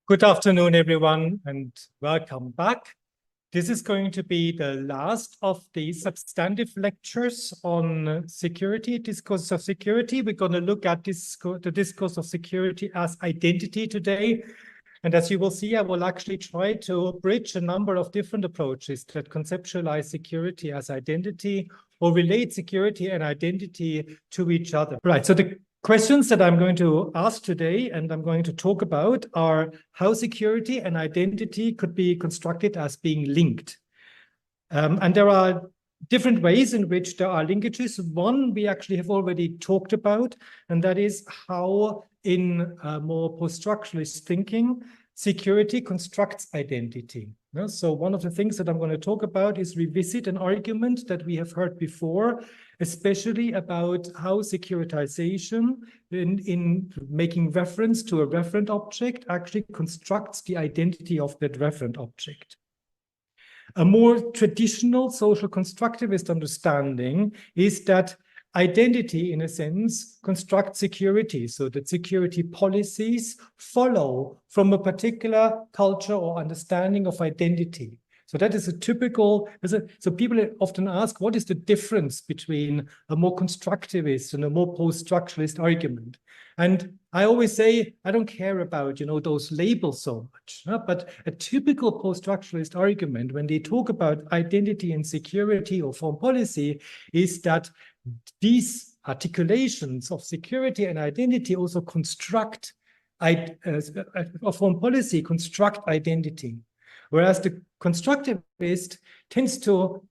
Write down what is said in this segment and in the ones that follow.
Good afternoon, everyone, and welcome back. This is going to be the last of the substantive lectures on security, discourse of security. We're going to look at the discourse of security as identity today. And as you will see, I will actually try to bridge a number of different approaches that conceptualize security as identity or relate security and identity to each other. Right, so the questions that I'm going to ask today and I'm going to talk about are how security and identity could be constructed as being linked. And there are different ways in which there are linkages. One we actually have already talked about, and that is how in more post-structuralist thinking, security constructs identity. So one of the things that I'm going to talk about is revisit an argument that we have heard before, especially about how securitization in making reference to a referent object actually constructs the identity of that referent object. A more traditional social constructivist understanding is that identity, in a sense, constructs security, so that security policies follow from a particular culture or understanding of identity. So that is a typical, so people often ask, what is the difference between a more constructivist and a more post-structuralist argument? And I always say, I don't care about, those labels so much, but a typical post-structuralist argument when they talk about identity and security or foreign policy is that these articulations of security and identity also construct, foreign policy construct identity. Whereas the constructivist tends to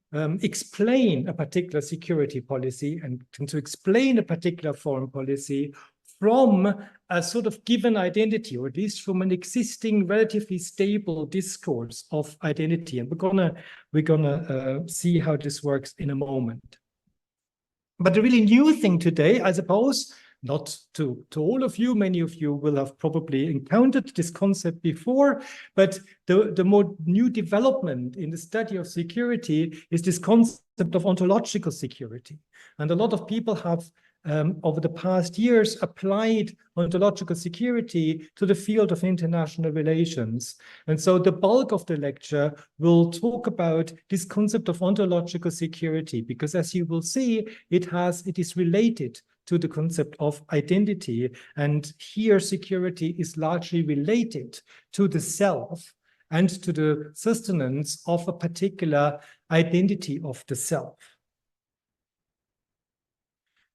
explain a particular security policy and tends to explain a particular foreign policy from a sort of given identity, or at least from an existing relatively stable discourse of identity. And we're gonna see how this works in a moment. But the really new thing today, I suppose, not to all of you, many of you will have probably encountered this concept before, but the more new development in the study of security is this concept of ontological security. And a lot of people have over the past years applied ontological security to the field of international relations. And so the bulk of the lecture will talk about this concept of ontological security, because as you will see, it is related to the concept of identity. And here security is largely related to the self and to the sustenance of a particular identity of the self.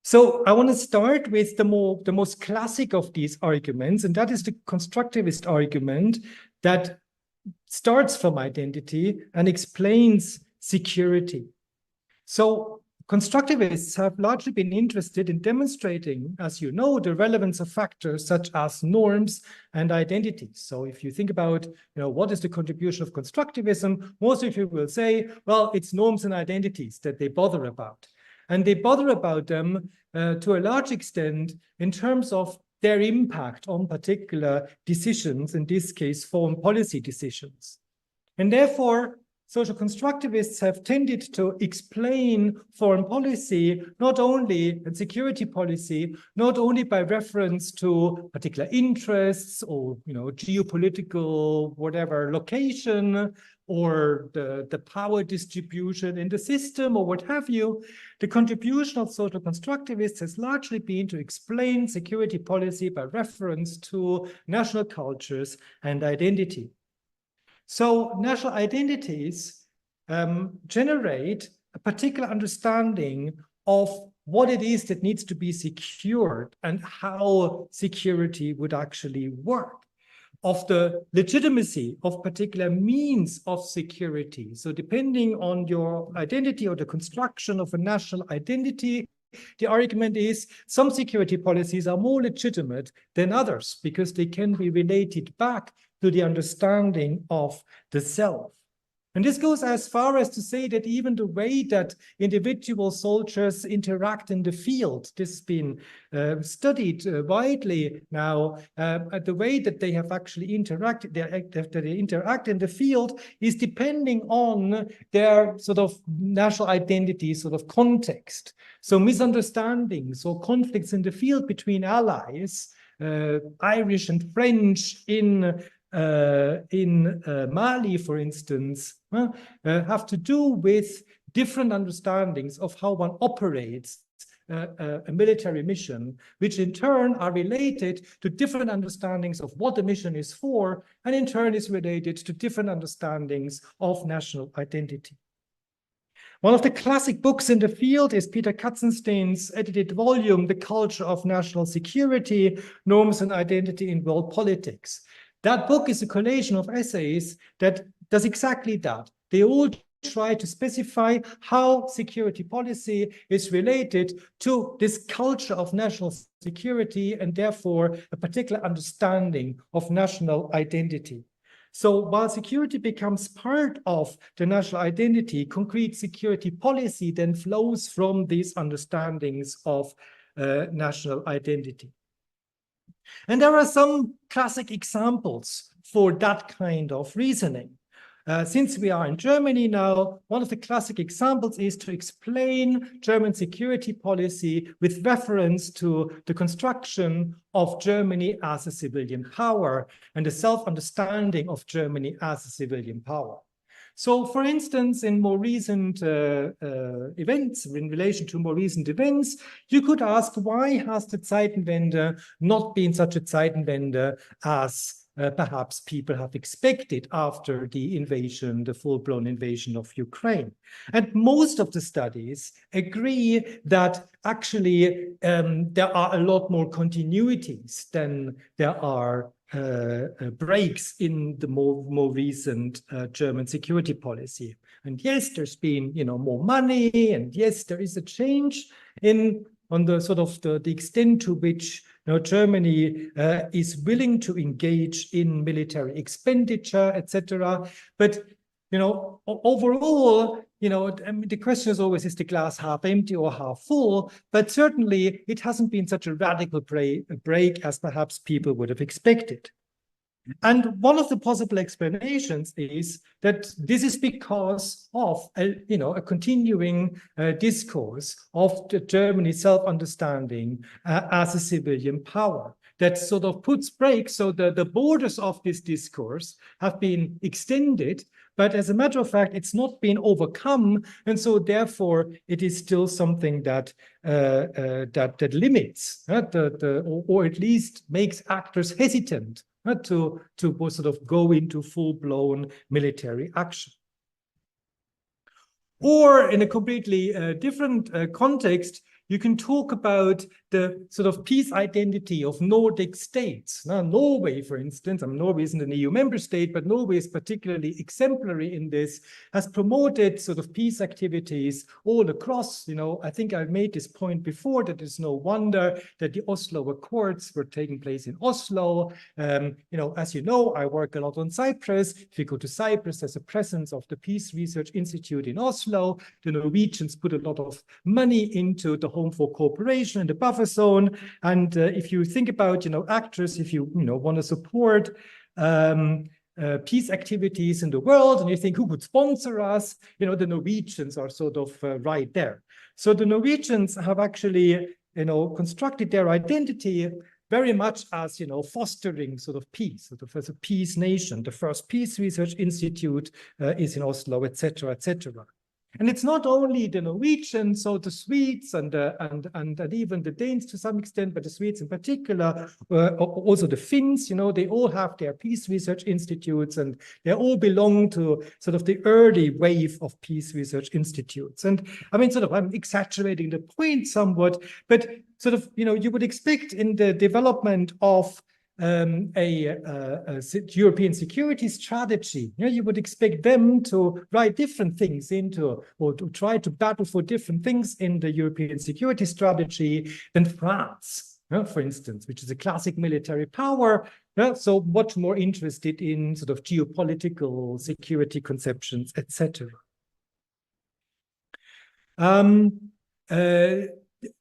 So I want to start with the most classic of these arguments, and that is the constructivist argument that starts from identity and explains security. So constructivists have largely been interested in demonstrating, as you know, the relevance of factors such as norms and identities. So if you think about, what is the contribution of constructivism, most of you will say, well, it's norms and identities that they bother about. And they bother about them to a large extent in terms of their impact on particular decisions, in this case, foreign policy decisions. And therefore, social constructivists have tended to explain foreign policy, and security policy, not only by reference to particular interests or, geopolitical, whatever location, or the power distribution in the system, or what have you. The contribution of social constructivists has largely been to explain security policy by reference to national cultures and identity. So national identities generate a particular understanding of what it is that needs to be secured and how security would actually work, of the legitimacy of particular means of security. So depending on your identity or the construction of a national identity, the argument is some security policies are more legitimate than others because they can be related back to the understanding of the self. And this goes as far as to say that even the way that individual soldiers interact in the field, this has been studied widely now, the way that they have actually interacted, that they interact in the field is depending on their sort of national identity sort of context. So misunderstandings or conflicts in the field between allies, Irish and French in in Mali, for instance, have to do with different understandings of how one operates a military mission, which in turn are related to different understandings of what the mission is for, and in turn is related to different understandings of national identity. One of the classic books in the field is Peter Katzenstein's edited volume, The Culture of National Security, Norms and Identity in World Politics. That book is a collation of essays that does exactly that. They all try to specify how security policy is related to this culture of national security and therefore a particular understanding of national identity. So while security becomes part of the national identity, concrete security policy then flows from these understandings of national identity. And there are some classic examples for that kind of reasoning. Since we are in Germany now, one of the classic examples is to explain German security policy with reference to the construction of Germany as a civilian power and the self-understanding of Germany as a civilian power. So, for instance, in more recent events, in relation to more recent events, you could ask, why has the Zeitenwende not been such a Zeitenwende as perhaps people have expected after the invasion, the full-blown invasion of Ukraine? And most of the studies agree that actually there are a lot more continuities than there are breaks in the more recent German security policy. And yes, there's been, more money, and yes, there is a change on the sort of the extent to which Germany is willing to engage in military expenditure, etc. But overall, the question is always, is the glass half empty or half full? But certainly, it hasn't been such a radical break as perhaps people would have expected. And one of the possible explanations is that this is because of a continuing discourse of the Germany's self-understanding as a civilian power that sort of puts brakes. So the borders of this discourse have been extended, but as a matter of fact, it's not been overcome, and so therefore it is still something that that limits, or at least makes actors hesitant to sort of go into full-blown military action. Or in a completely different context, you can talk about the sort of peace identity of Nordic states. Now, Norway, for instance, Norway isn't an EU member state, but Norway is particularly exemplary in this, has promoted sort of peace activities all across. I think I've made this point before, that it's no wonder that the Oslo Accords were taking place in Oslo. As you know, I work a lot on Cyprus. If you go to Cyprus, there's a presence of the Peace Research Institute in Oslo. The Norwegians put a lot of money into the Home for Cooperation and the buffer zone. And if you think about, actors, if you, want to support peace activities in the world, and you think, who could sponsor us? The Norwegians are sort of right there. So the Norwegians have actually, constructed their identity very much as, fostering sort of peace, sort of as a peace nation. The first Peace Research Institute is in Oslo, etc., etc. And it's not only the Norwegians, so the Swedes and even the Danes to some extent, but the Swedes in particular, also the Finns, they all have their peace research institutes, and they all belong to sort of the early wave of peace research institutes. And I'm exaggerating the point somewhat, but sort of, you would expect in the development of a European security strategy, you would expect them to write different things into, or to try to battle for different things in the European security strategy than France, for instance, which is a classic military power, so much more interested in sort of geopolitical security conceptions, etc.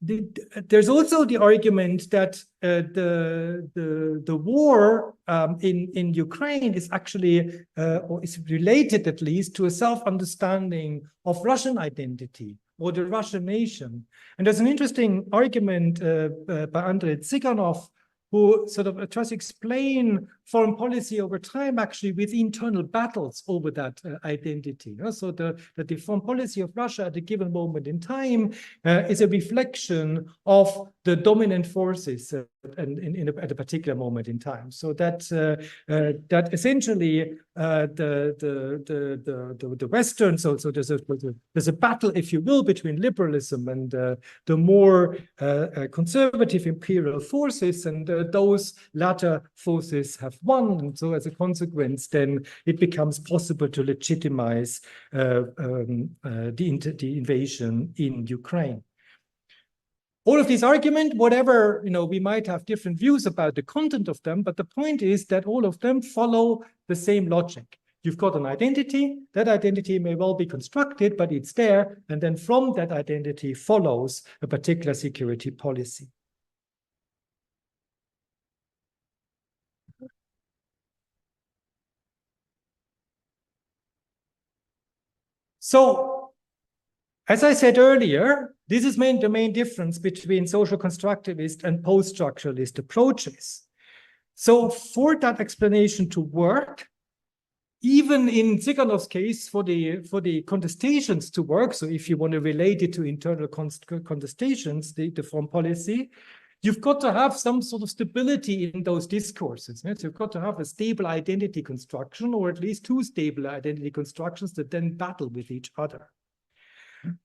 There's also the argument that the war in Ukraine is actually, or is related at least, to a self-understanding of Russian identity or the Russian nation. And there's an interesting argument by Andrei Tsiganov, who sort of tries to explain foreign policy over time, actually, with internal battles over that identity. So the foreign policy of Russia at a given moment in time is a reflection of the dominant forces at a particular moment in time. So that essentially the Western, so there's a battle, if you will, between liberalism and the more conservative imperial forces, and those latter forces have won. And so as a consequence, then it becomes possible to legitimize the invasion in Ukraine. All of these arguments, whatever, we might have different views about the content of them, but the point is that all of them follow the same logic. You've got an identity. That identity may well be constructed, but it's there. And then from that identity follows a particular security policy. So, as I said earlier, this is the main difference between social constructivist and post-structuralist approaches. So for that explanation to work, even in Tsikhanov's case, for the contestations to work, so if you want to relate it to internal contestations, the foreign policy, you've got to have some sort of stability in those discourses. Right? So you've got to have a stable identity construction, or at least two stable identity constructions that then battle with each other.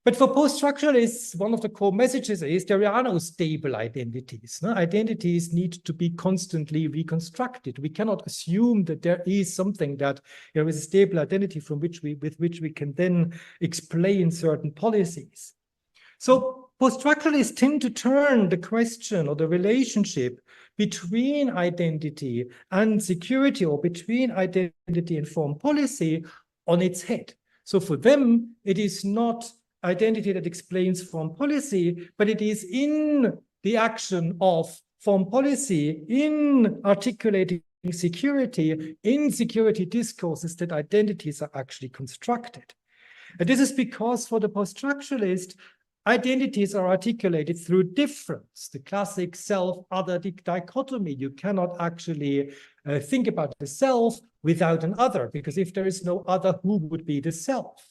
But for post-structuralists, one of the core messages is there are no stable identities. No? Identities need to be constantly reconstructed. We cannot assume that there is something that is a stable identity with which we can then explain certain policies. So post-structuralists tend to turn the question or the relationship between identity and security, or between identity and foreign policy, on its head. So for them, it is not identity that explains foreign policy, but it is in the action of foreign policy, in articulating security, in security discourses, that identities are actually constructed. And this is because for the post-structuralist, identities are articulated through difference, the classic self-other dichotomy. You cannot actually think about the self without an other, because if there is no other, who would be the self?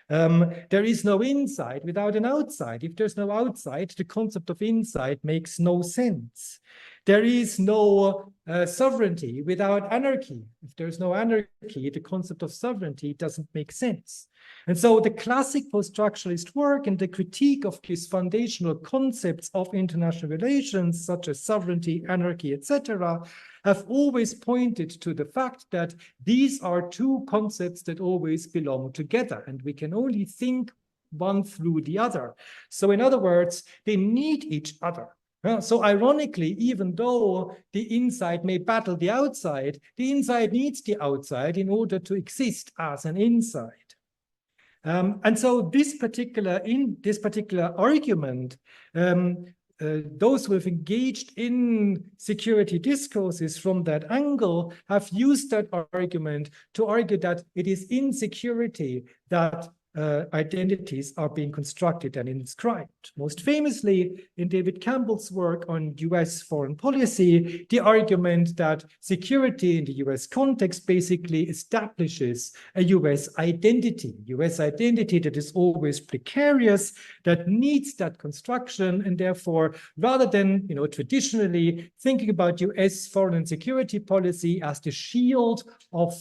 There is no inside without an outside. If there's no outside, the concept of inside makes no sense. There is no sovereignty without anarchy. If there's no anarchy, the concept of sovereignty doesn't make sense. And so the classic post-structuralist work and the critique of these foundational concepts of international relations, such as sovereignty, anarchy, etc., have always pointed to the fact that these are two concepts that always belong together, and we can only think one through the other. So in other words, they need each other. So ironically, even though the inside may battle the outside needs the outside in order to exist as an inside. And so this particular argument, those who have engaged in security discourses from that angle have used that argument to argue that it is in security that identities are being constructed and inscribed. Most famously, in David Campbell's work on US foreign policy, the argument that security in the US context basically establishes a US identity that is always precarious, that needs that construction, and therefore, rather than traditionally thinking about US foreign and security policy as the shield of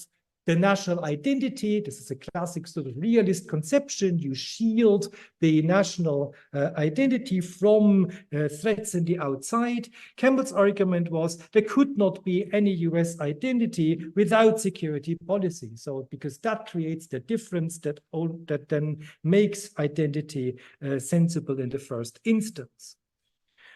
the national identity, this is a classic sort of realist conception. You shield the national identity from threats in the outside. Campbell's argument was there could not be any US identity without security policy. So because that creates the difference that then makes identity sensible in the first instance.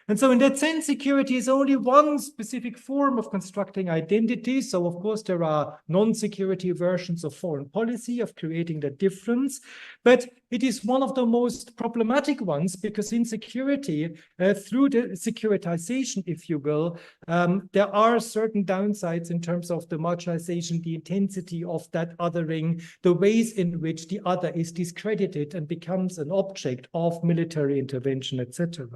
And so in that sense, security is only one specific form of constructing identity. So of course, there are non-security versions of foreign policy of creating that difference, but it is one of the most problematic ones because in security, through the securitization, if you will, there are certain downsides in terms of the marginalization, the intensity of that othering, the ways in which the other is discredited and becomes an object of military intervention, etc.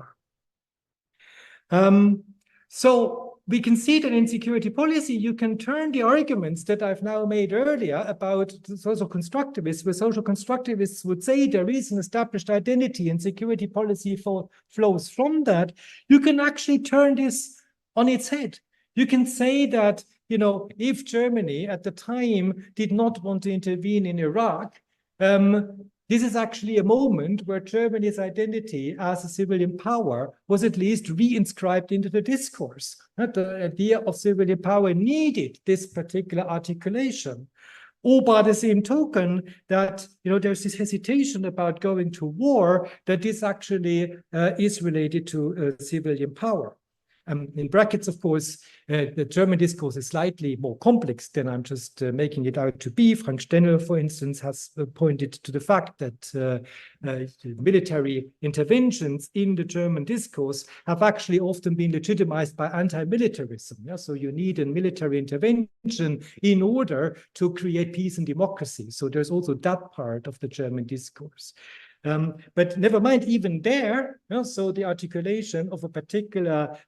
So we can see that in security policy, you can turn the arguments that I've now made earlier about social constructivists, where social constructivists would say there is an established identity and security policy flows from that. You can actually turn this on its head. You can say that, you know, if Germany at the time did not want to intervene in Iraq, this is actually a moment where Germany's identity as a civilian power was at least re-inscribed into the discourse. The idea of civilian power needed this particular articulation. Or by the same token, that, you know, there's this hesitation about going to war, that this actually is related to civilian power. In brackets, of course, the German discourse is slightly more complex than I'm just making it out to be. Frank Stenner, for instance, has pointed to the fact that military interventions in the German discourse have actually often been legitimized by anti-militarism. Yeah? So you need a military intervention in order to create peace and democracy. So there's also that part of the German discourse. But never mind, even there, you know, so the articulation of a particular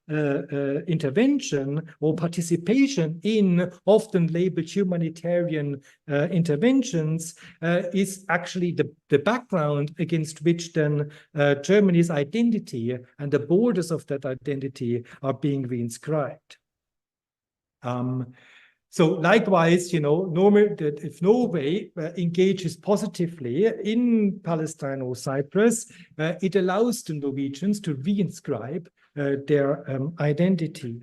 intervention or participation in often labeled humanitarian interventions is actually the background against which then Germany's identity and the borders of that identity are being reinscribed. So likewise, you know, if Norway engages positively in Palestine or Cyprus, it allows the Norwegians to reinscribe their identity.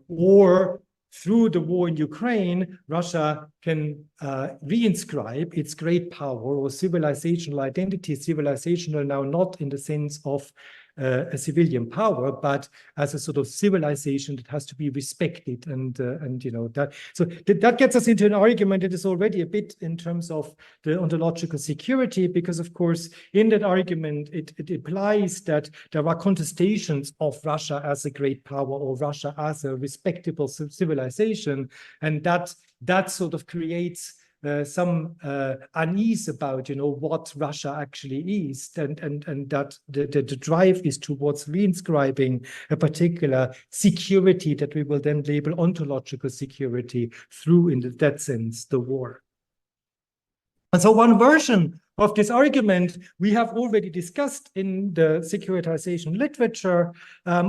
Or through the war in Ukraine, Russia can reinscribe its great power or civilizational identity, civilizational now not in the sense of a civilian power, but as a sort of civilization that has to be respected, and you know that. So that gets us into an argument that is already a bit in terms of the ontological security, because of course in that argument it implies that there are contestations of Russia as a great power or Russia as a respectable civilization, and that sort of creates some unease about, you know, what Russia actually is, and that the drive is towards reinscribing a particular security that we will then label ontological security through, in that sense, the war. And so one version of this argument we have already discussed in the securitization literature,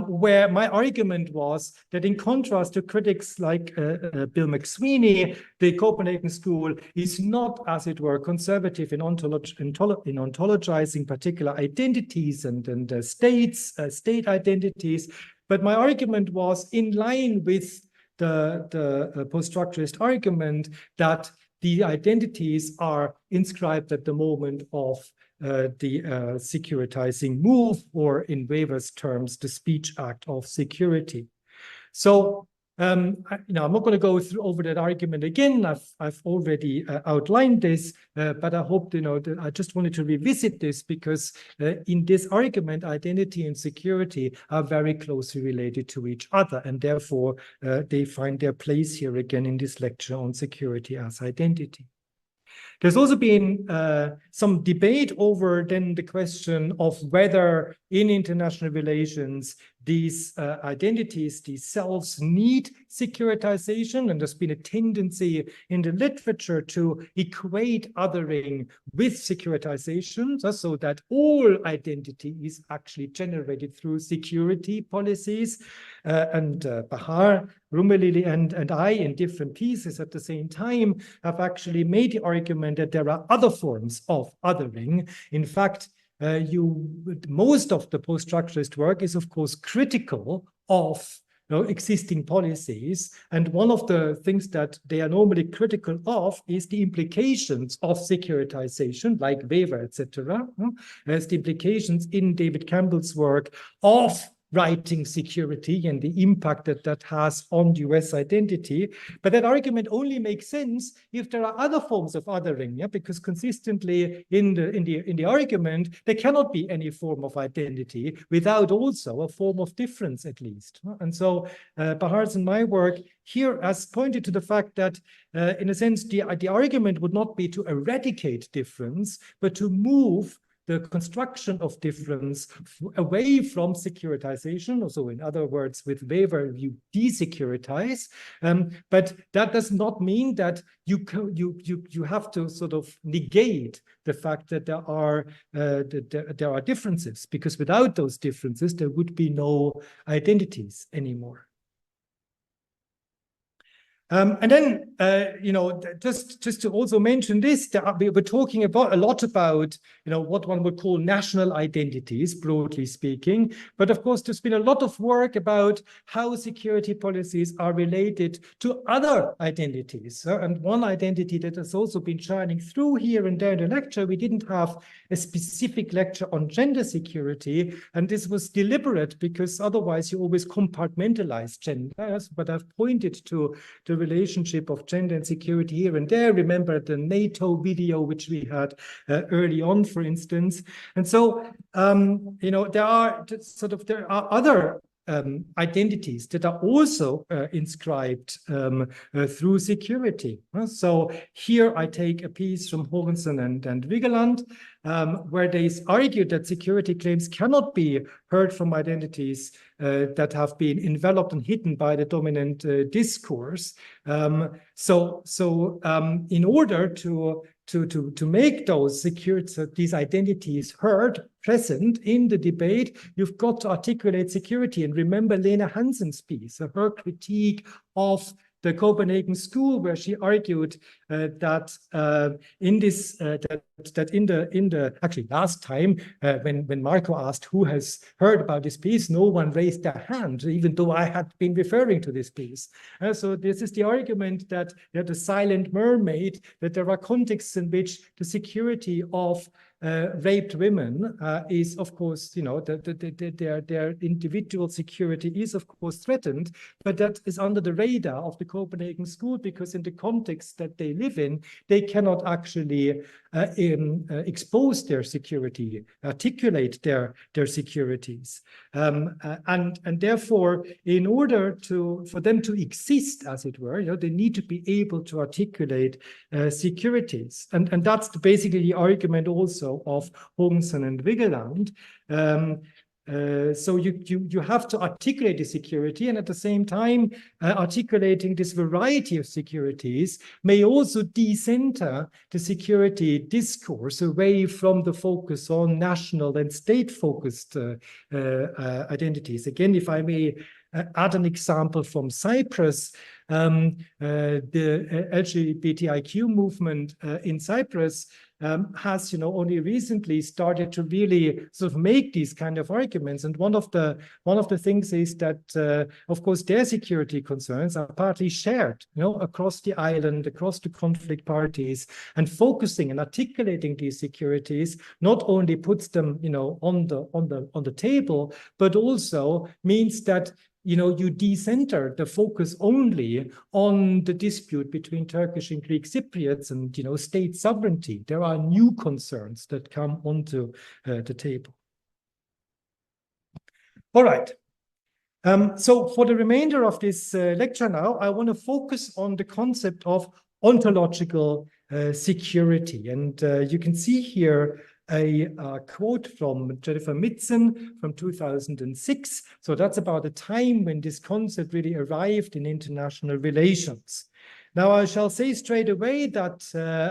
where my argument was that in contrast to critics like Bill McSweeney, the Copenhagen School is not, as it were, conservative in ontologizing particular identities and state identities. But my argument was in line with the post-structuralist argument that the identities are inscribed at the moment of the securitizing move, or in Weber's terms, the speech act of security. So, I'm not going to go over that argument again. I've already outlined this, but I hope, you know, that I just wanted to revisit this because in this argument, identity and security are very closely related to each other, and therefore they find their place here again in this lecture on security as identity. There's also been some debate over then the question of whether in international relations these identities, these selves need securitization, and there's been a tendency in the literature to equate othering with securitization, so that all identity is actually generated through security policies. And Bahar, Rummelili, and I, in different pieces at the same time, have actually made the argument that there are other forms of othering. In fact, most of the post-structuralist work is, of course, critical of existing policies. And one of the things that they are normally critical of is the implications of securitization, like Weber, etc. As the implications in David Campbell's work of writing security and the impact that that has on US identity. But that argument only makes sense if there are other forms of othering, yeah? Because consistently in the argument, there cannot be any form of identity without also a form of difference, at least. And so Bahar's and my work here has pointed to the fact that, in a sense, the argument would not be to eradicate difference, but to move the construction of difference away from securitization. So in other words, with waiver, you desecuritize. But that does not mean that you have to sort of negate the fact that there are differences, because without those differences, there would be no identities anymore. And then, just to also mention this, we were talking a lot about, what one would call national identities, broadly speaking. But of course, there's been a lot of work about how security policies are related to other identities. And one identity that has also been shining through here and there in the lecture, we didn't have a specific lecture on gender security. And this was deliberate, because otherwise you always compartmentalize gender. But I've pointed to the relationship of gender and security here and there. Remember the NATO video, which we had early on, for instance. And so, there are other identities that are also inscribed through security. So here I take a piece from Hogensen and Vigeland, where they argued that security claims cannot be heard from identities that have been enveloped and hidden by the dominant discourse. In order to make these identities heard, present in the debate, you've got to articulate security. And remember Lena Hansen's piece, her critique of the Copenhagen School, where she argued that actually last time when Marco asked who has heard about this piece, no one raised their hand, even though I had been referring to this piece. So this is the argument that the silent mermaid, that there are contexts in which the security of raped women is, of course, their individual security is, of course, threatened, but that is under the radar of the Copenhagen School, because in the context that they live in, they cannot actually expose their security, articulate their securities. And therefore, in order for them to exist, as it were, they need to be able to articulate securities. And that's basically the argument also of Hogensen and Vigeland. So you have to articulate the security, and at the same time, articulating this variety of securities may also decenter the security discourse away from the focus on national and state-focused identities. Again, if I may add an example from Cyprus, the LGBTIQ movement in Cyprus has, only recently started to really sort of make these kind of arguments. And one of the things is that, of course, their security concerns are partly shared, across the island, across the conflict parties, and focusing and articulating these securities not only puts them, on the table, but also means that you decenter the focus only on the dispute between Turkish and Greek Cypriots and, state sovereignty. There are new concerns that come onto the table. All right. So for the remainder of this lecture now, I want to focus on the concept of ontological security. And you can see here a quote from Jennifer Mitzen from 2006. So that's about the time when this concept really arrived in international relations. Now, I shall say straight away that,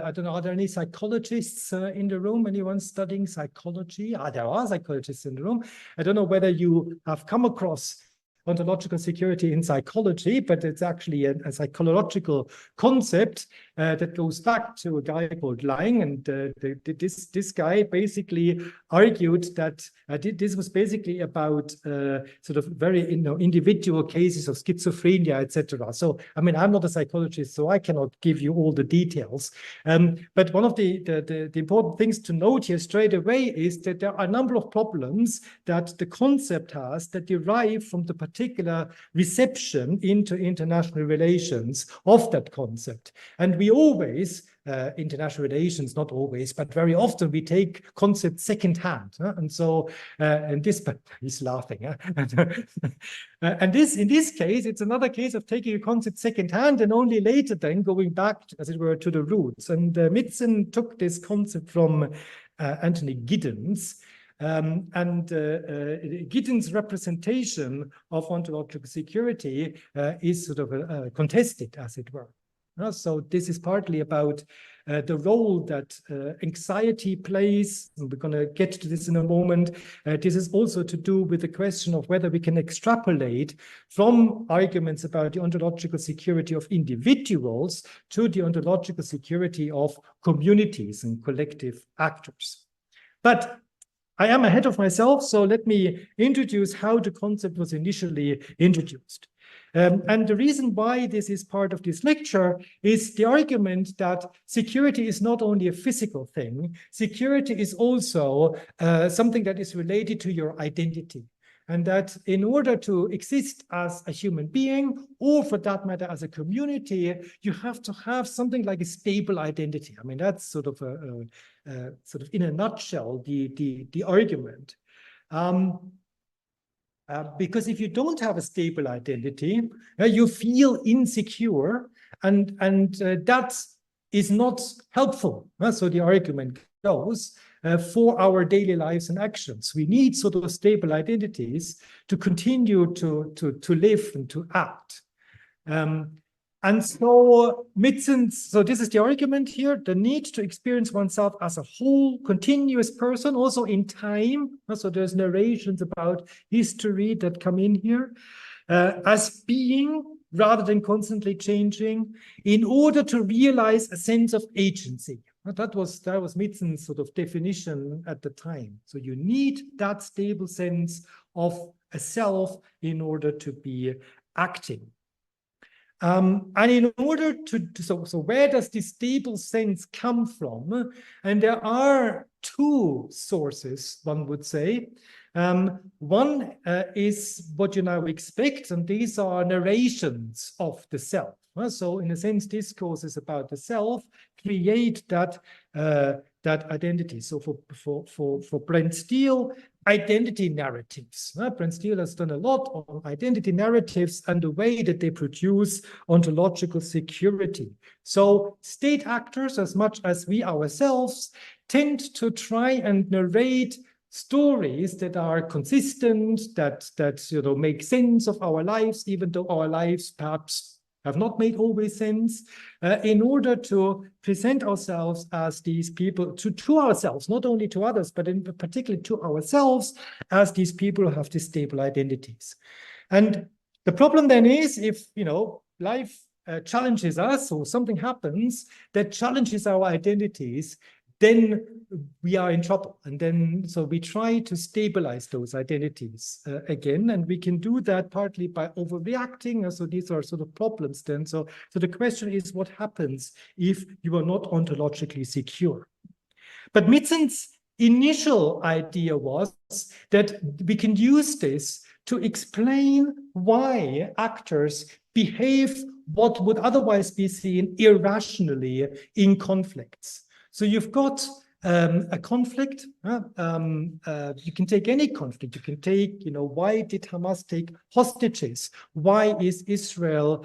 I don't know, are there any psychologists in the room? Anyone studying psychology? There are psychologists in the room. I don't know whether you have come across ontological security in psychology, but it's actually a psychological concept that goes back to a guy called Lang, and this guy basically argued that this was basically about sort of very individual cases of schizophrenia, etc. So, I mean, I'm not a psychologist, so I cannot give you all the details. But one of the important things to note here straight away is that there are a number of problems that the concept has that derive from the particular reception into international relations of that concept. And we always, international relations, not always, but very often we take concepts secondhand. And so, and this, but he's laughing. And in this case, it's another case of taking a concept secondhand and only later then going back, as it were, to the roots. And Mitzen took this concept from Anthony Giddens. Giddens' representation of ontological security is sort of contested, as it were. So this is partly about the role that anxiety plays. And we're going to get to this in a moment. This is also to do with the question of whether we can extrapolate from arguments about the ontological security of individuals to the ontological security of communities and collective actors. But I am ahead of myself, so let me introduce how the concept was initially introduced. And the reason why this is part of this lecture is the argument that security is not only a physical thing, security is also something that is related to your identity. And that in order to exist as a human being, or for that matter, as a community, you have to have something like a stable identity. I mean, that's sort of in a nutshell, the argument. Because if you don't have a stable identity, you feel insecure, and that is not helpful. So the argument goes, for our daily lives and actions, we need sort of stable identities to continue to live and to act. And so so this is the argument here, the need to experience oneself as a whole, continuous person, also in time. So there's narrations about history that come in here, as being rather than constantly changing, in order to realize a sense of agency. That was Mitzen's sort of definition at the time. So you need that stable sense of a self in order to be acting. And in order so where does this stable sense come from? And there are two sources, one would say. One is what you now expect, and these are narrations of the self. So in a sense, discourses about the self create that identity. So for Brent Steele, identity narratives. Brent Steele has done a lot on identity narratives and the way that they produce ontological security. So state actors, as much as we ourselves, tend to try and narrate stories that are consistent, that make sense of our lives, even though our lives perhaps have not made always sense, in order to present ourselves as these people, to ourselves, not only to others, but in particular to ourselves, as these people who have these stable identities. And the problem then is, if life challenges us, or something happens that challenges our identities, then we are in trouble. And then, so we try to stabilize those identities again, and we can do that partly by overreacting. So these are sort of problems then. So the question is, what happens if you are not ontologically secure? But Mitzen's initial idea was that we can use this to explain why actors behave what would otherwise be seen irrationally in conflicts. So you've got a conflict. You can take any conflict. You can take, why did Hamas take hostages? Why is Israel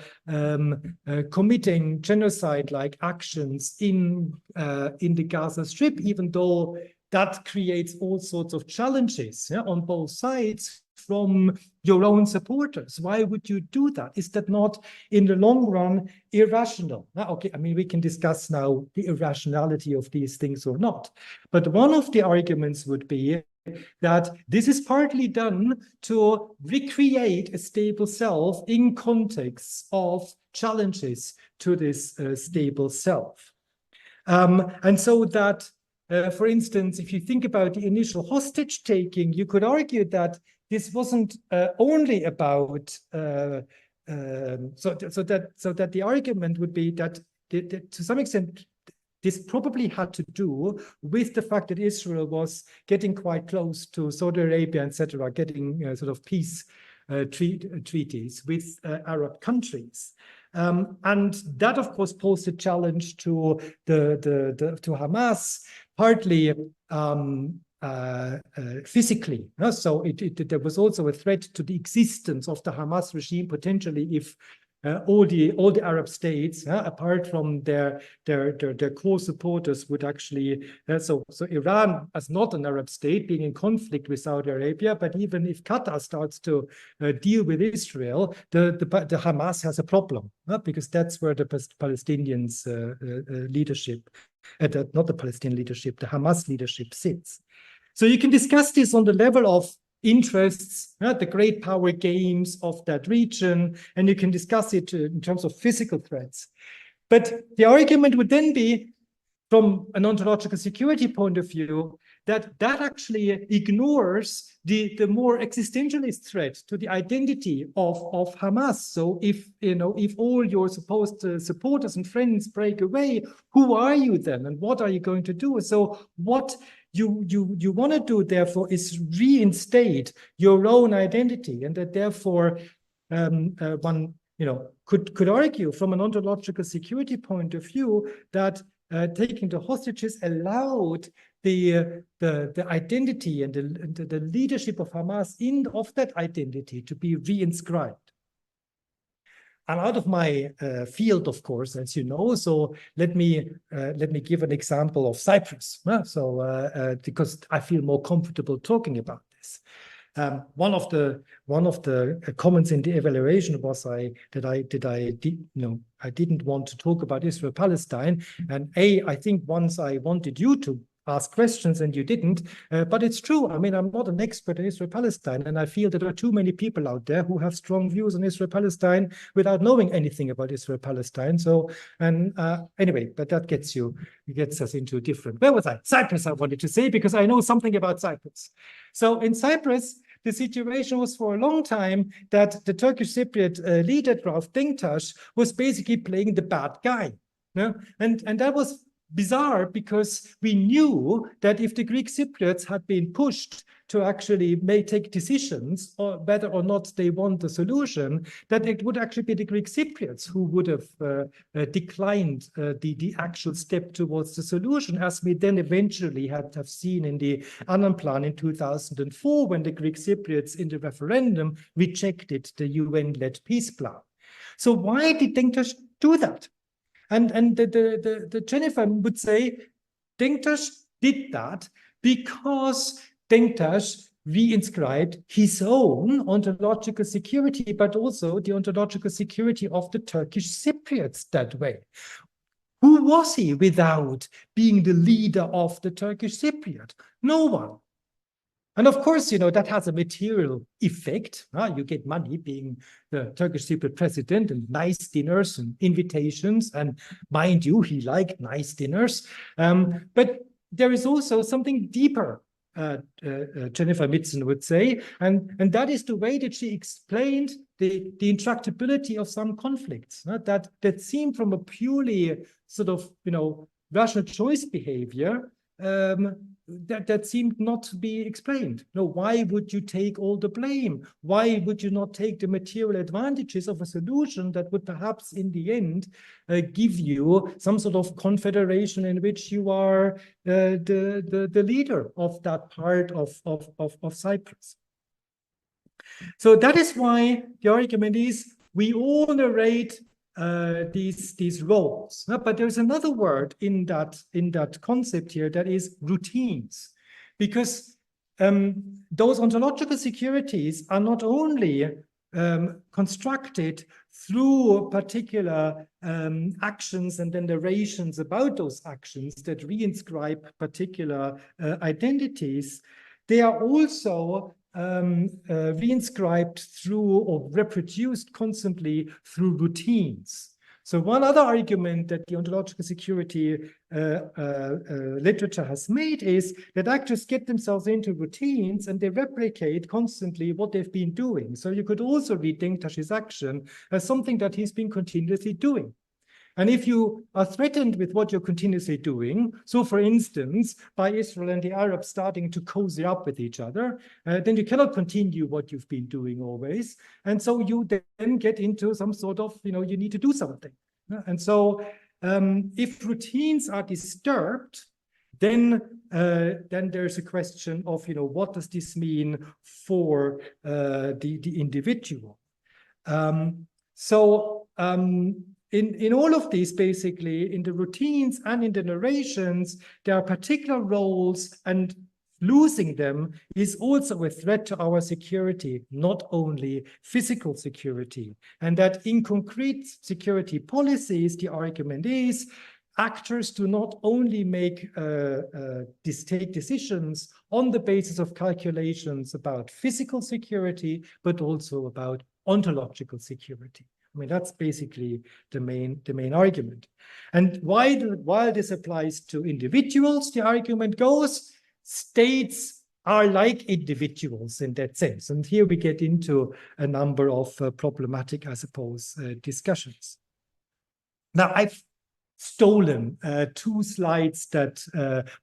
committing genocide-like actions in the Gaza Strip, even though that creates all sorts of challenges on both sides from your own supporters? Why would you do that? Is that not, in the long run, irrational? Now, okay, I mean, we can discuss now the irrationality of these things or not. But one of the arguments would be that this is partly done to recreate a stable self in contexts of challenges to this stable self. And so that, for instance, if you think about the initial hostage taking, you could argue that this wasn't only about so that the argument would be that to some extent this probably had to do with the fact that Israel was getting quite close to Saudi Arabia, etc., getting sort of peace treaties with Arab countries. And that, of course, posed a challenge to to Hamas, partly physically. So there was also a threat to the existence of the Hamas regime, potentially, if all the Arab states, apart from their core supporters, would actually so Iran as not an Arab state being in conflict with Saudi Arabia, but even if Qatar starts to deal with Israel, the Hamas has a problem, because that's where the Palestinians leadership, not the Palestinian leadership, the Hamas leadership sits. So you can discuss this on the level of interests, the great power games of that region, and you can discuss it in terms of physical threats. But the argument would then be, from an ontological security point of view, that actually ignores the more existentialist threat to the identity of Hamas. So if all your supposed supporters and friends break away, who are you then, and what are you going to do? So what you want to do, therefore, is reinstate your own identity, and that therefore one could argue from an ontological security point of view that taking the hostages allowed the identity and the leadership of Hamas of that identity to be reinscribed. I'm out of my field, of course, as you know. So let me give an example of Cyprus. Because I feel more comfortable talking about this. One of the comments in the evaluation was I didn't want to talk about Israel-Palestine, and I think once I wanted you to ask questions and you didn't, but it's true. I mean, I'm not an expert in Israel-Palestine, and I feel that there are too many people out there who have strong views on Israel-Palestine without knowing anything about Israel-Palestine. So, anyway, but that gets us into a different. Where was I? Cyprus, I wanted to say, because I know something about Cyprus. So in Cyprus, the situation was for a long time that the Turkish Cypriot leader, Rauf Denktaş, was basically playing the bad guy. And that was bizarre, because we knew that if the Greek Cypriots had been pushed to actually take decisions or whether or not they want a solution, that it would actually be the Greek Cypriots who would have declined the actual step towards the solution, as we then eventually have seen in the Annan Plan in 2004, when the Greek Cypriots in the referendum rejected the UN-led peace plan. So why did Denktaş do that? And the Jennifer would say Denktaş did that because Denktaş reinscribed his own ontological security, but also the ontological security of the Turkish Cypriots that way. Who was he without being the leader of the Turkish Cypriot? No one. And of course, that has a material effect. You get money being the Turkish Cypriot president, and nice dinners and invitations. And mind you, he liked nice dinners. But there is also something deeper, Jennifer Mitzen would say. And that is the way that she explained the intractability of some conflicts that seem from a purely sort of, rational choice behavior that seemed not to be explained. No, why would you take all the blame? Why would you not take the material advantages of a solution that would perhaps in the end give you some sort of confederation in which you are the leader of that part of Cyprus? So that is why the argument is we all narrate these roles, but there's another word in that concept here, that is routines, because those ontological securities are not only constructed through particular actions and then narrations about those actions that reinscribe particular identities, they are also reinscribed through or reproduced constantly through routines. So one other argument that the ontological security literature has made is that actors get themselves into routines and they replicate constantly what they've been doing. So you could also read Denktaş's action as something that he's been continuously doing. And if you are threatened with what you're continuously doing, so for instance, by Israel and the Arabs starting to cozy up with each other, then you cannot continue what you've been doing always. And so you then get into some sort of, you need to do something. And so if routines are disturbed, then there's a question of, what does this mean for the individual? So in all of these, basically, in the routines and in the narrations, there are particular roles, and losing them is also a threat to our security, not only physical security. And that in concrete security policies, the argument is actors do not only take decisions on the basis of calculations about physical security, but also about ontological security. I mean, that's basically the main argument. And while this applies to individuals, the argument goes, states are like individuals in that sense. And here we get into a number of problematic, I suppose, discussions. Now, I've stolen 2 slides that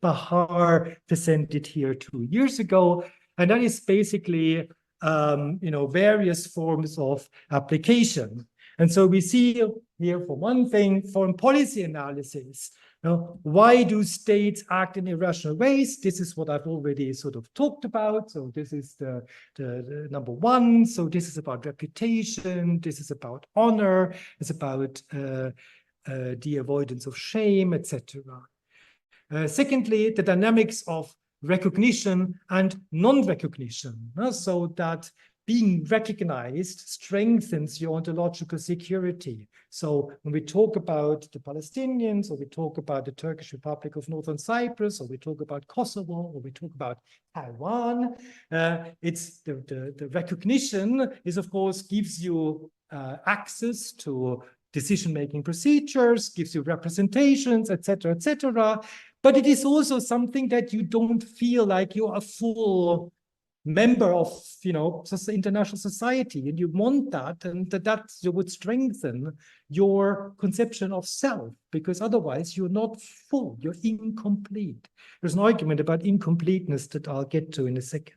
Bahar presented here 2 years ago, and that is basically various forms of application. And so we see here, for one thing, foreign policy analysis. Why do states act in irrational ways? This is what I've already sort of talked about. So this is the number 1. So this is about reputation. This is about honor. It's about the avoidance of shame, etc. Secondly, the dynamics of recognition and non-recognition, so that being recognized strengthens your ontological security. So when we talk about the Palestinians, or we talk about the Turkish Republic of Northern Cyprus, or we talk about Kosovo, or we talk about Taiwan, it's the recognition is, of course, gives you access to decision-making procedures, gives you representations, etc., etc. But it is also something that you don't feel like you're a full member of, international society, and you want that, and that would strengthen your conception of self, because otherwise you're not full, you're incomplete. There's an argument about incompleteness that I'll get to in a second.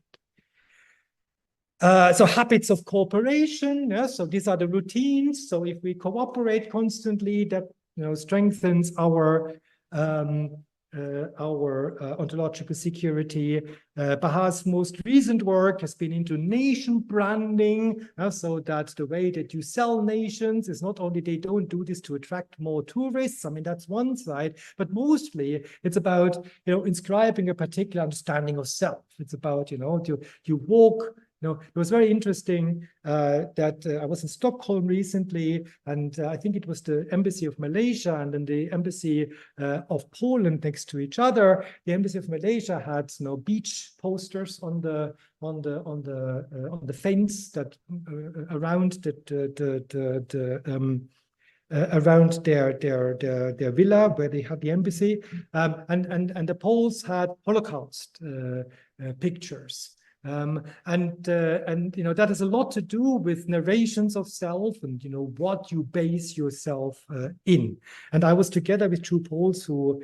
So habits of cooperation, so these are the routines. So if we cooperate constantly, that strengthens our ontological security. Bahar's most recent work has been into nation branding, so that the way that you sell nations is not only they don't do this to attract more tourists, I mean, that's one side, but mostly it's about, inscribing a particular understanding of self. It's about, you walk. It was very interesting that I was in Stockholm recently, and I think it was the embassy of Malaysia and then the embassy of Poland next to each other. The embassy of Malaysia had beach posters on the fence that around around their villa where they had the embassy, and the Poles had Holocaust pictures. That has a lot to do with narrations of self and what you base yourself in. And I was together with 2 Poles who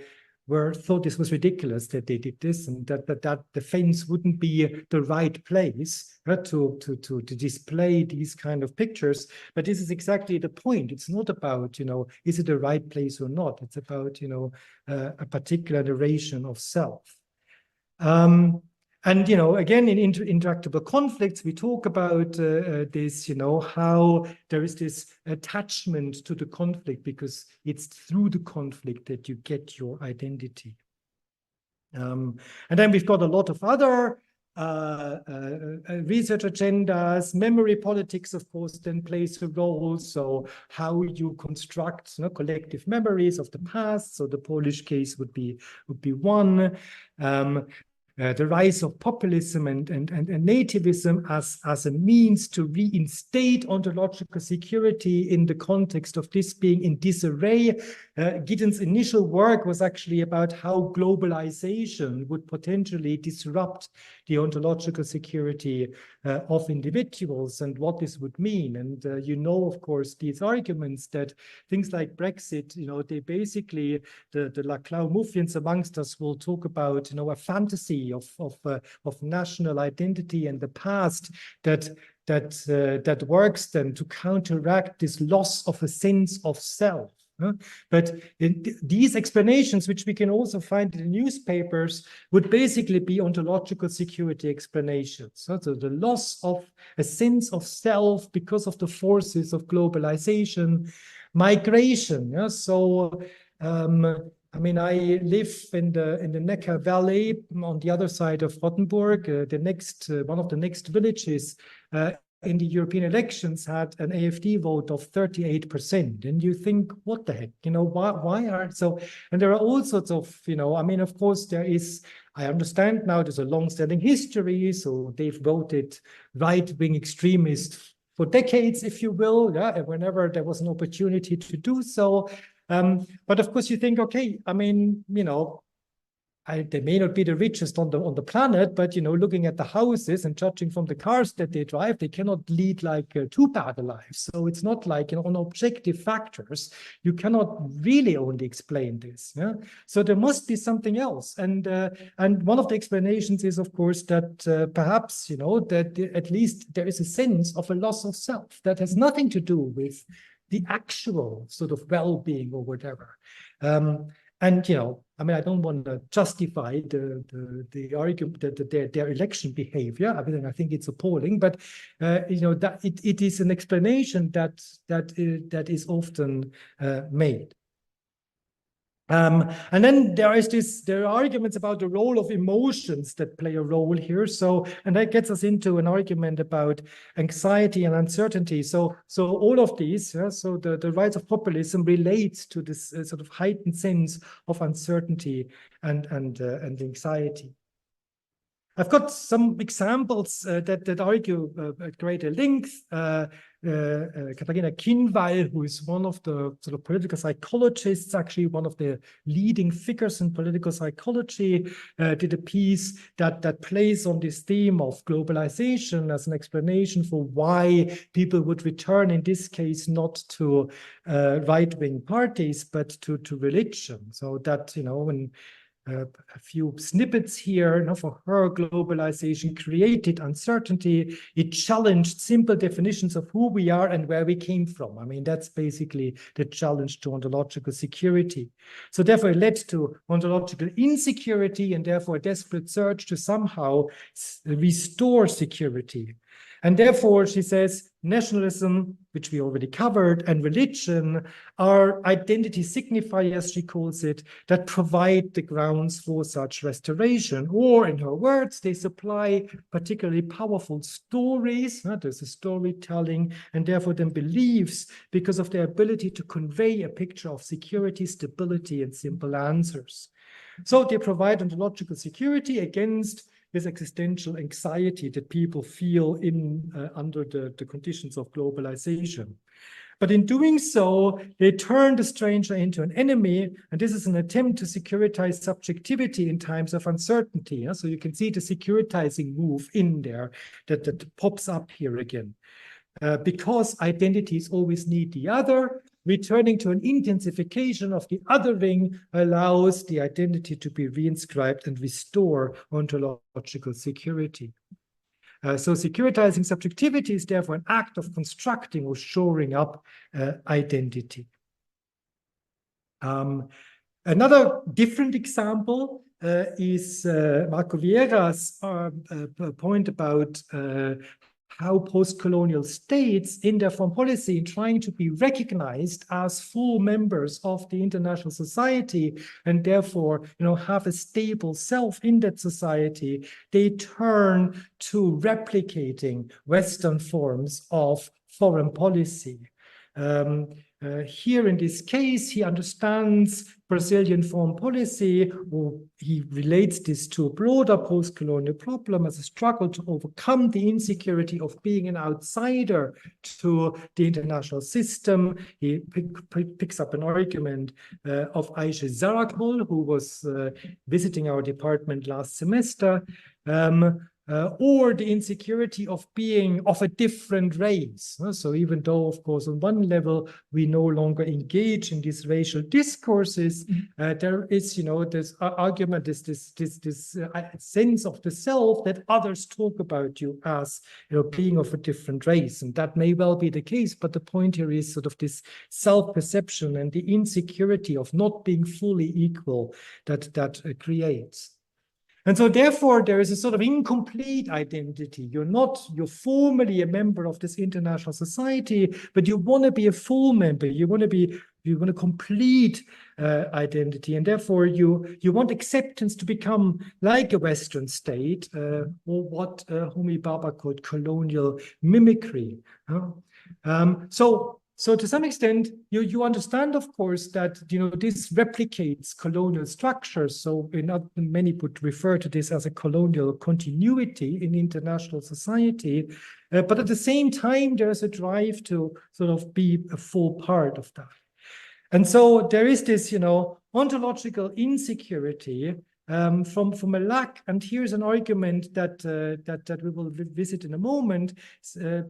thought this was ridiculous that they did this, and that the fence wouldn't be the right place to display these kind of pictures. But this is exactly the point. It's not about is it the right place or not. It's about a particular narration of self. And, again, in interactable conflicts, we talk about this, how there is this attachment to the conflict because it's through the conflict that you get your identity. And then we've got a lot of other research agendas. Memory politics, of course, then plays a role. So how you construct collective memories of the past. So the Polish case would be one. The rise of populism and nativism as a means to reinstate ontological security in the context of this being in disarray. Giddens' initial work was actually about how globalization would potentially disrupt the ontological security of individuals and what this would mean. And of course, these arguments that things like Brexit, they basically, the Laclau-Muffians amongst us will talk about, a fantasy of national identity and the past that works then to counteract this loss of a sense of self. But these explanations, which we can also find in the newspapers, would basically be ontological security explanations. So the loss of a sense of self because of the forces of globalization, migration. Yeah? So I mean, I live in the Neckar Valley on the other side of Rottenburg. One of the next villages in the European elections had an AfD vote of 38%. And you think, what the heck? You know, why are so? And there are all sorts of, you know, I mean, of course, there is. I understand now there's a long-standing history, so they've voted right-wing extremists for decades, if you will, yeah, whenever there was an opportunity to do so. But of course, you think, okay, I mean, you know, they may not be the richest on the planet, but you know, looking at the houses and judging from the cars that they drive, they cannot lead like too bad a life. So it's not like, you know, on objective factors, you cannot really only explain this. Yeah. So there must be something else, and one of the explanations is, of course, that perhaps, you know, that at least there is a sense of a loss of self that has nothing to do with the actual sort of well-being or whatever. And, you know, I mean, I don't want to justify the argument that their election behavior. I mean, I think it's appalling, but, you know, that it is an explanation that is often made. And then there are arguments about the role of emotions that play a role here. So, and that gets us into an argument about anxiety and uncertainty. So all of these, yeah, so the rise of populism relates to this sort of heightened sense of uncertainty and anxiety. I've got some examples that argue at greater length. Katharina Kinwall, who is one of the sort of political psychologists, actually one of the leading figures in political psychology, did a piece that plays on this theme of globalization as an explanation for why people would return, in this case, not to right-wing parties, but to religion. So that, you know, when a few snippets here. You know, for her, globalization created uncertainty. It challenged simple definitions of who we are and where we came from. I mean, that's basically the challenge to ontological security. So therefore, it led to ontological insecurity and therefore a desperate search to somehow restore security. And therefore, she says, nationalism, which we already covered, and religion are identity signifiers, she calls it, that provide the grounds for such restoration. Or, in her words, they supply particularly powerful stories. There's a storytelling, and therefore then beliefs, because of their ability to convey a picture of security, stability, and simple answers. So they provide ontological security against this existential anxiety that people feel under the conditions of globalization. But in doing so, they turn the stranger into an enemy, and this is an attempt to securitize subjectivity in times of uncertainty. So you can see the securitizing move in there that pops up here again. Because identities always need the other, returning to an intensification of the othering allows the identity to be reinscribed and restore ontological security. So securitizing subjectivity is therefore an act of constructing or shoring up identity. Another different example is Marco Vieira's point about how post-colonial states in their foreign policy, in trying to be recognized as full members of the international society and therefore, you know, have a stable self in that society, they turn to replicating Western forms of foreign policy. Here in this case, he understands Brazilian foreign policy, or he relates this to a broader post-colonial problem as a struggle to overcome the insecurity of being an outsider to the international system. He picks up an argument of Aisha Zarakol, who was visiting our department last semester, or the insecurity of being of a different race. So even though, of course, on one level, we no longer engage in these racial discourses, there is, this argument, this sense of the self that others talk about you as, being of a different race. And that may well be the case, but the point here is sort of this self-perception and the insecurity of not being fully equal that creates. And so therefore, there is a sort of incomplete identity. You're formally a member of this international society, but you want to be a full member. You want a complete identity. And therefore, you want acceptance to become like a Western state, or what Homi Bhabha called colonial mimicry. So to some extent, you understand, of course, that this replicates colonial structures. So many would refer to this as a colonial continuity in international society. But at the same time, there's a drive to sort of be a full part of that. And so there is this, ontological insecurity from a lack. And here's an argument that we will visit in a moment,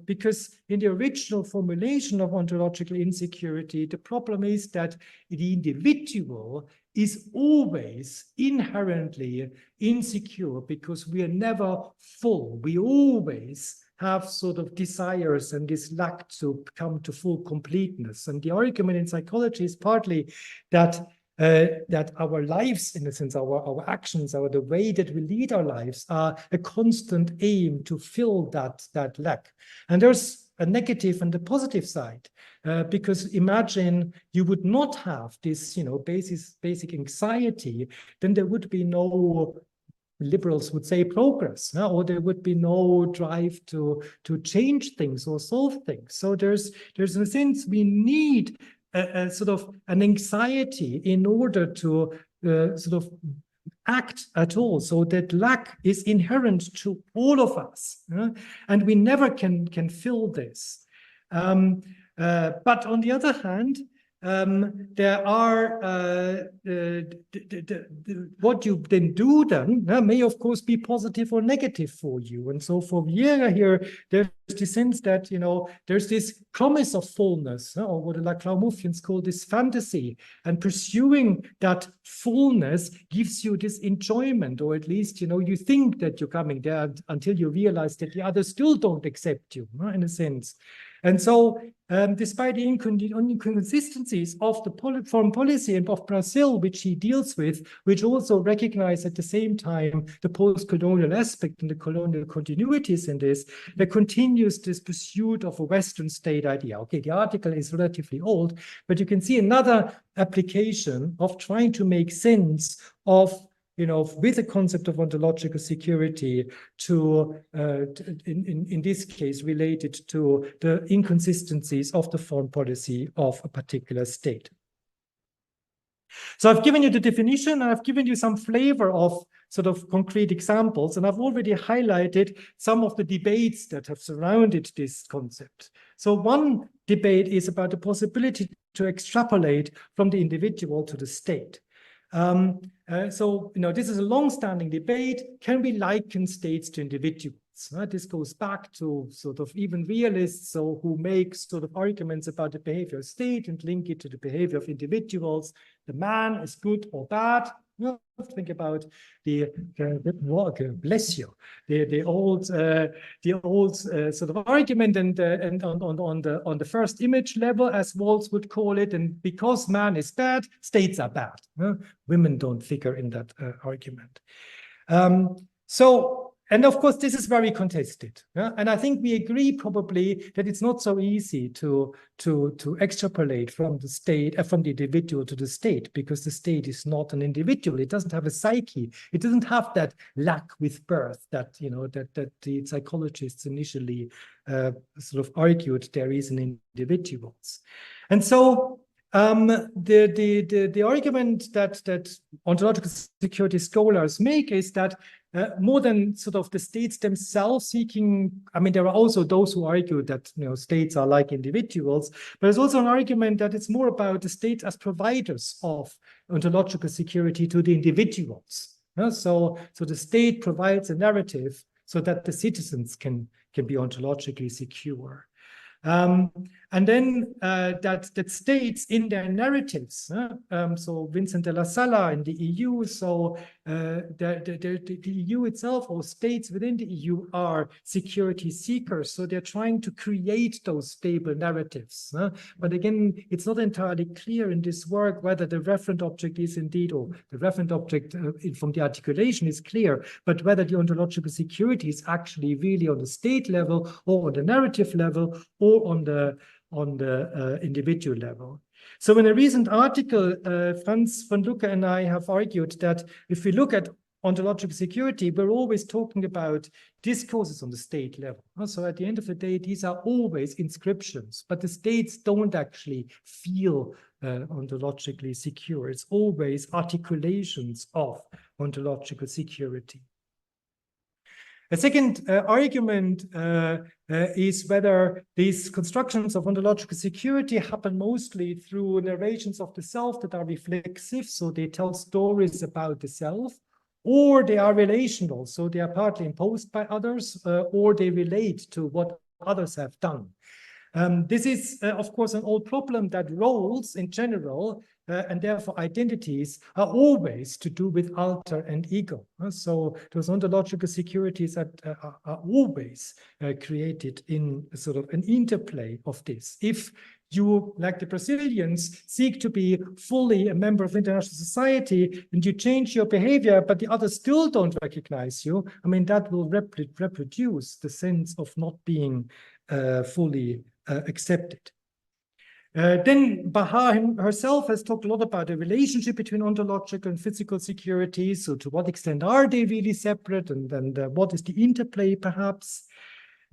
because in the original formulation of ontological insecurity, the problem is that the individual is always inherently insecure because we are never full. We always have sort of desires and this lack to come to full completeness. And the argument in psychology is partly that our lives, in a sense, our actions, the way that we lead our lives are a constant aim to fill that lack. And there's a negative and a positive side, because imagine you would not have this, basic anxiety, then there would be no, liberals would say, progress, or there would be no drive to change things or solve things. So there's in a sense we need a sort of an anxiety in order to sort of act at all. So that lack is inherent to all of us, and we never can fill this. But on the other hand, there are what you then do then may of course be positive or negative for you. And so for Vieira here, there's the sense that there's this promise of fullness, or what the Laclau-Muffians call this fantasy, and pursuing that fullness gives you this enjoyment, or at least you think that you're coming there until you realize that the others still don't accept you, in a sense. And so, despite the inconsistencies of the foreign policy and of Brazil, which he deals with, which also recognize at the same time the post-colonial aspect and the colonial continuities in this, there continues this pursuit of a Western state idea. Okay, the article is relatively old, but you can see another application of trying to make sense of with the concept of ontological security in this case, related to the inconsistencies of the foreign policy of a particular state. So I've given you the definition, and I've given you some flavor of sort of concrete examples, and I've already highlighted some of the debates that have surrounded this concept. So one debate is about the possibility to extrapolate from the individual to the state. So this is a long-standing debate. Can we liken states to individuals? This goes back to sort of even realists, who make sort of arguments about the behavior of state and link it to the behavior of individuals. The man is good or bad. Think about the bless you, the old sort of argument, and on the first image level, as Waltz would call it, and because man is bad, states are bad. Women don't figure in that argument. And of course, this is very contested. And I think we agree probably that it's not so easy to extrapolate from the state, from the individual to the state, because the state is not an individual. It doesn't have a psyche. It doesn't have that lack with birth that that the psychologists initially sort of argued there is in individuals. And so the argument that ontological security scholars make is that more than sort of the states themselves seeking, there are also those who argue that states are like individuals, but there's also an argument that it's more about the states as providers of ontological security to the individuals. So the state provides a narrative so that the citizens can be ontologically secure. And then that states in their narratives, so Vincent de la Sala in the EU, so the EU itself, or states within the EU, are security seekers, so they're trying to create those stable narratives. But again, it's not entirely clear in this work whether the referent object is indeed, or the referent object from the articulation is clear, but whether the ontological security is actually really on the state level, or on the narrative level, or on the individual level. So in a recent article, Franz von Lucke and I have argued that if we look at ontological security, we're always talking about discourses on the state level. So at the end of the day, these are always inscriptions, but the states don't actually feel ontologically secure. It's always articulations of ontological security. A second argument is whether these constructions of ontological security happen mostly through narrations of the self that are reflexive, so they tell stories about the self, or they are relational, so they are partly imposed by others, or they relate to what others have done. This is, of course, an old problem that roles in general and therefore identities are always to do with alter and ego. So those ontological securities are always created in sort of an interplay of this. If you, like the Brazilians, seek to be fully a member of international society and you change your behavior, but the others still don't recognize you, I mean, that will reproduce the sense of not being fully accepted. Then Bahar herself has talked a lot about the relationship between ontological and physical security. So to what extent are they really separate, and what is the interplay perhaps?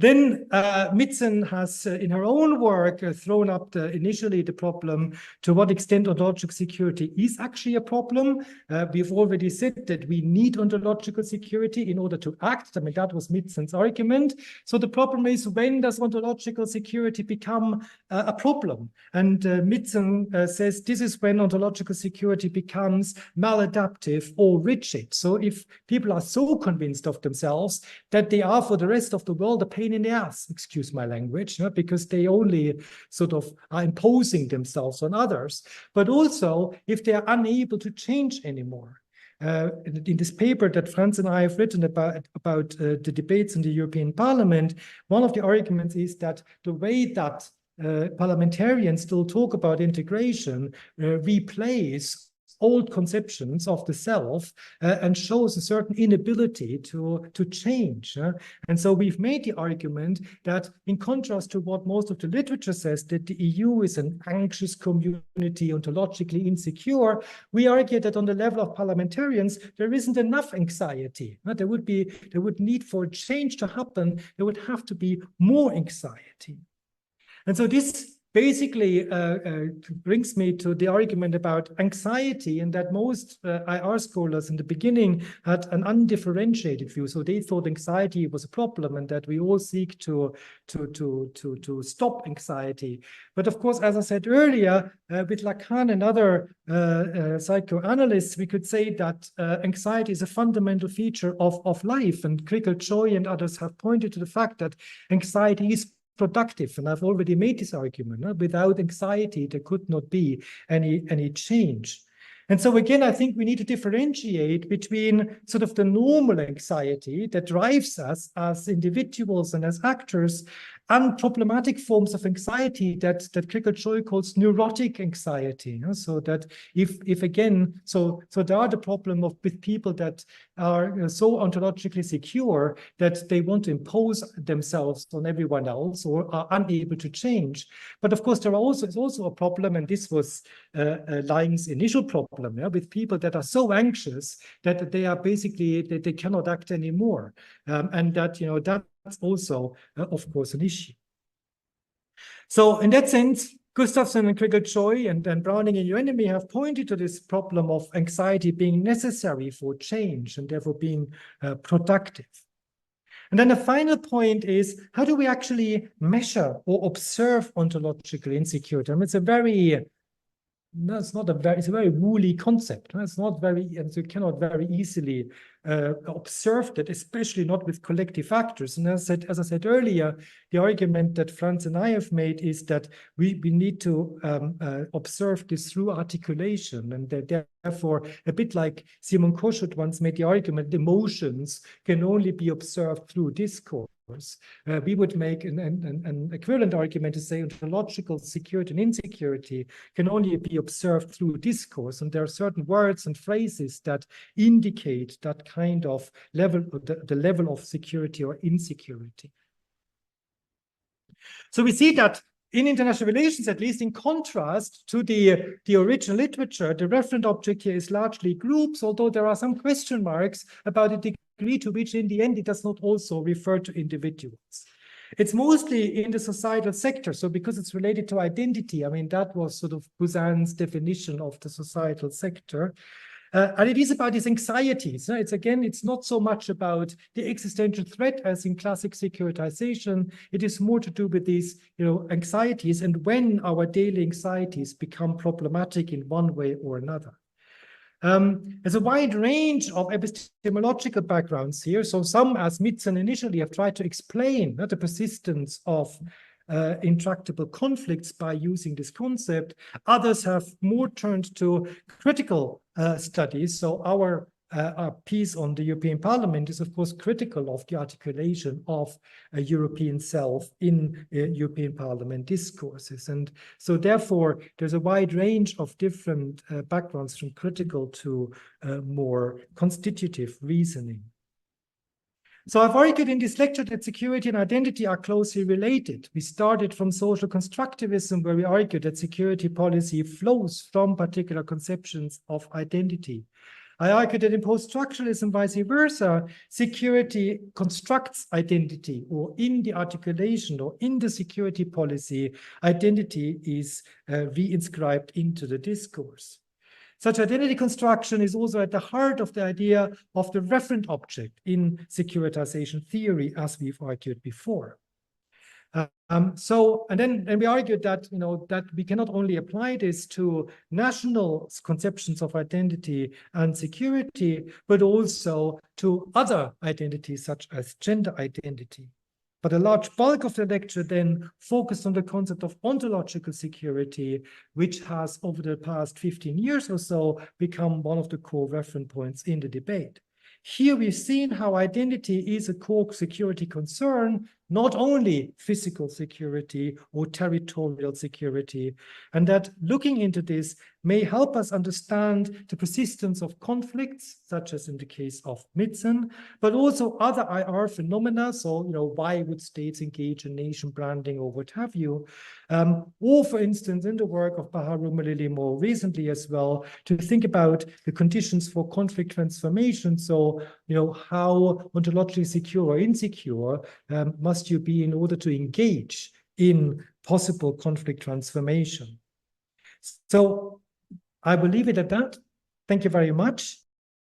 Then Mitzen has, in her own work, thrown up initially the problem to what extent ontological security is actually a problem. We've already said that we need ontological security in order to act. I mean, that was Mitzen's argument. So the problem is, when does ontological security become a problem? And Mitzen says this is when ontological security becomes maladaptive or rigid. So if people are so convinced of themselves that they are for the rest of the world a pain in the ass, excuse my language, because they only sort of are imposing themselves on others, but also if they are unable to change anymore. In this paper that Franz and I have written about the debates in the European Parliament, one of the arguments is that the way that parliamentarians still talk about integration replace old conceptions of the self and shows a certain inability to change. And so we've made the argument that, in contrast to what most of the literature says, that the EU is an anxious community, ontologically insecure, we argue that on the level of parliamentarians, there isn't enough anxiety. There would need for change to happen, there would have to be more anxiety. And so this basically brings me to the argument about anxiety, and that most IR scholars in the beginning had an undifferentiated view. So they thought anxiety was a problem and that we all seek to stop anxiety. But of course, as I said earlier, with Lacan and other psychoanalysts, we could say that anxiety is a fundamental feature of life. And Krickel-Joy and others have pointed to the fact that anxiety is productive, and I've already made this argument. Without anxiety, there could not be any change. And so again, I think we need to differentiate between sort of the normal anxiety that drives us as individuals and as actors, and problematic forms of anxiety that Krickel-Joy calls neurotic anxiety. So that if again, so there are the problem with people that are so ontologically secure that they want to impose themselves on everyone else or are unable to change. But of course, is also a problem, and this was Laing's initial problem, with people that are so anxious that they are basically, they cannot act anymore. And that, that's also, of course, an issue. So in that sense, Gustafsson and Krickel-Joy and Browning and Euenemy have pointed to this problem of anxiety being necessary for change and therefore being productive. And then the final point is, how do we actually measure or observe ontological insecurity? I mean, it's a very no, it's not a very, it's a very woolly concept. It's not very, and you cannot very easily observe that, especially not with collective actors. And as I said earlier, the argument that Franz and I have made is that we need to observe this through articulation, and that therefore, a bit like Simon Kossuth once made the argument, emotions can only be observed through discourse. We would make an equivalent argument to say ontological security and insecurity can only be observed through discourse, and there are certain words and phrases that indicate that kind of level, the level of security or insecurity. So we see that in international relations, at least in contrast to the original literature, the referent object here is largely groups, although there are some question marks about the degree to which in the end it does not also refer to individuals. It's mostly in the societal sector, so because it's related to identity, I mean, that was sort of Busan's definition of the societal sector. And it is about these anxieties. It's not so much about the existential threat as in classic securitization. It is more to do with these, anxieties, and when our daily anxieties become problematic in one way or another. There's a wide range of epistemological backgrounds here. So some, as Mitzen initially, have tried to explain the persistence of intractable conflicts by using this concept. Others have more turned to critical studies. So our piece on the European Parliament is, of course, critical of the articulation of a European self in European Parliament discourses. And so therefore, there's a wide range of different backgrounds from critical to more constitutive reasoning. So I've argued in this lecture that security and identity are closely related. We started from social constructivism, where we argued that security policy flows from particular conceptions of identity. I argued that in post-structuralism, vice versa, security constructs identity, or in the articulation or in the security policy, identity is reinscribed into the discourse. Such identity construction is also at the heart of the idea of the referent object in securitization theory, as we've argued before. And we argued that, that we cannot only apply this to national conceptions of identity and security, but also to other identities such as gender identity. But a large bulk of the lecture then focused on the concept of ontological security, which has over the past 15 years or so become one of the core reference points in the debate. Here we've seen how identity is a core security concern, not only physical security or territorial security, and that looking into this may help us understand the persistence of conflicts, such as in the case of Mitzen, but also other IR phenomena. So, why would states engage in nation branding or what have you? Or, for instance, in the work of Baharu Malili more recently as well, to think about the conditions for conflict transformation. So, how ontologically secure or insecure must you be in order to engage in possible conflict transformation? So I will leave it at that. Thank you very much.